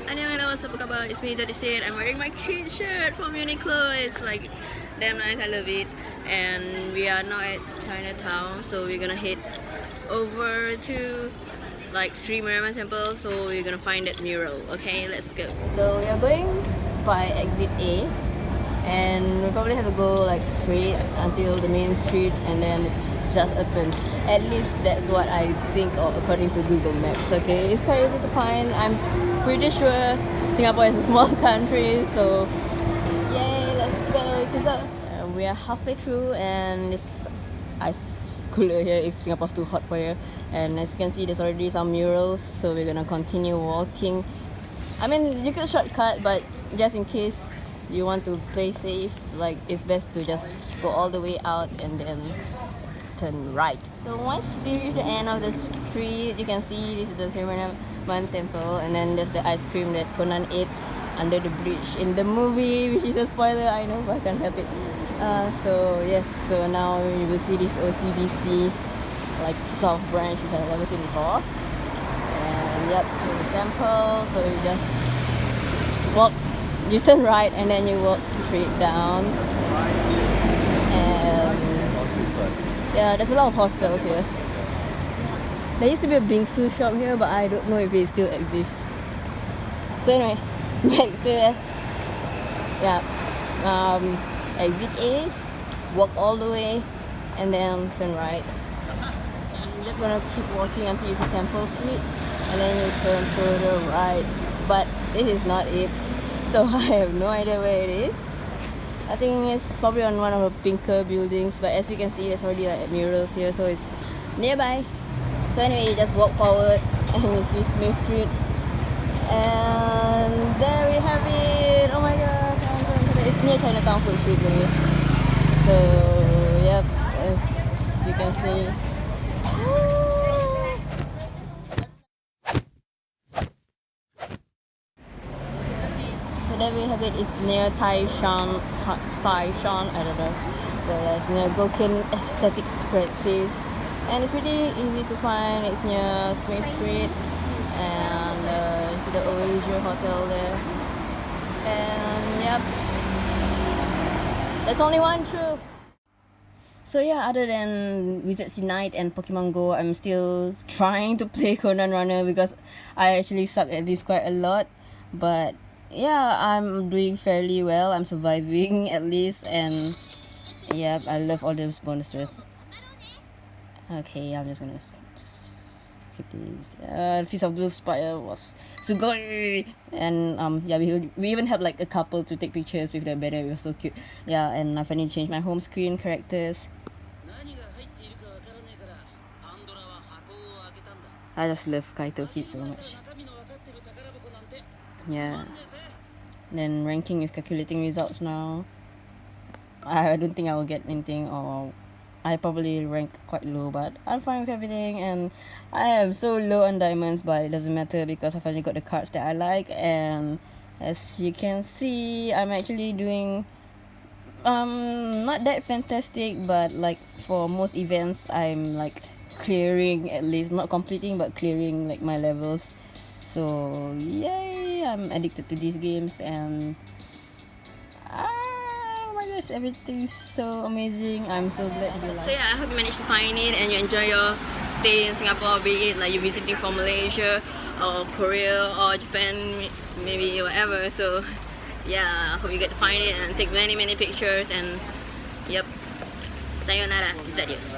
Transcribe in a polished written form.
Annyeonghaseyo, what's up, kabar? It's me, Zadisir. I'm wearing my kid shirt from Uniqlo. It's like damn nice, I love it. And we are now at Chinatown, so we're gonna head over to like Sri Mariamman Temple. So we're gonna find that mural. Okay, let's go. So we are going by Exit A, and we probably have to go like straight until the main street, and then just open. At least that's what I think of according to Google Maps. Okay, it's quite easy to find. I'm pretty sure Singapore is a small country, so yay, let's go. We are halfway through, and it's ice cooler here if Singapore's too hot for you. And as you can see, there's already some murals, so we're gonna continue walking. I mean, you could shortcut, but just in case you want to play safe, like it's best to just go all the way out and then turn right. So once we reach the end of the street, you can see this is the Sri Mariamman Temple, and then there's the ice cream that Conan ate under the bridge in the movie, which is a spoiler, I know, but I can't help it. So yes, so now you will see this OCBC like South branch, which I've never seen before. And yep, the temple. So you just walk, you turn right, and then you walk straight down. And yeah, there's a lot of hostels here. There used to be a bingsu shop here, but I don't know if it still exists. So anyway, back to Exit A, walk all the way, and then turn right. And you're just gonna keep walking until you see Temple Street, and then you turn further right. But this is not it, so I have no idea where it is. I think it's probably on one of the pinker buildings, but as you can see, there's already like murals here, so it's nearby. So anyway, you just walk forward and you see Smith Street, and there we have it. Oh my god, it's near Chinatown Food Street maybe. So yep, as you can see. So there we have it. It's near Thai Shan, I don't know. So it's near Gokin Aesthetics Practice, and it's pretty easy to find. It's near Smith Street, and you see the Oasia Hotel there. And yep, there's only one truth. So yeah, other than Wizards Unite and Pokemon Go, I'm still trying to play Conan Runner because I actually suck at this quite a lot. But yeah, I'm doing fairly well. I'm surviving at least, and yeah, I love all those bonuses. Okay, I'm just gonna just keep these. Feast of Blue Spire was sugoi, and yeah, we even had like a couple to take pictures with the banner. It was so cute. Yeah, and I finally changed my home screen characters. I just love KAITO Kid so much. Yeah. Then ranking is calculating results now. I don't think I will get anything, or I probably rank quite low, but I'm fine with everything. And I am so low on diamonds, but it doesn't matter because I finally got the cards that I like. And as you can see, I'm actually doing not that fantastic, but like for most events I'm like clearing, at least not completing but clearing like my levels. So yay, I'm addicted to these games, and oh my gosh, everything's so amazing. I'm so glad to be alive. So yeah, I hope you managed to find it and you enjoy your stay in Singapore, be it like you're visiting from Malaysia or Korea or Japan, maybe whatever. So yeah, I hope you get to find it and take many pictures. And yep, sayonara, it's adios.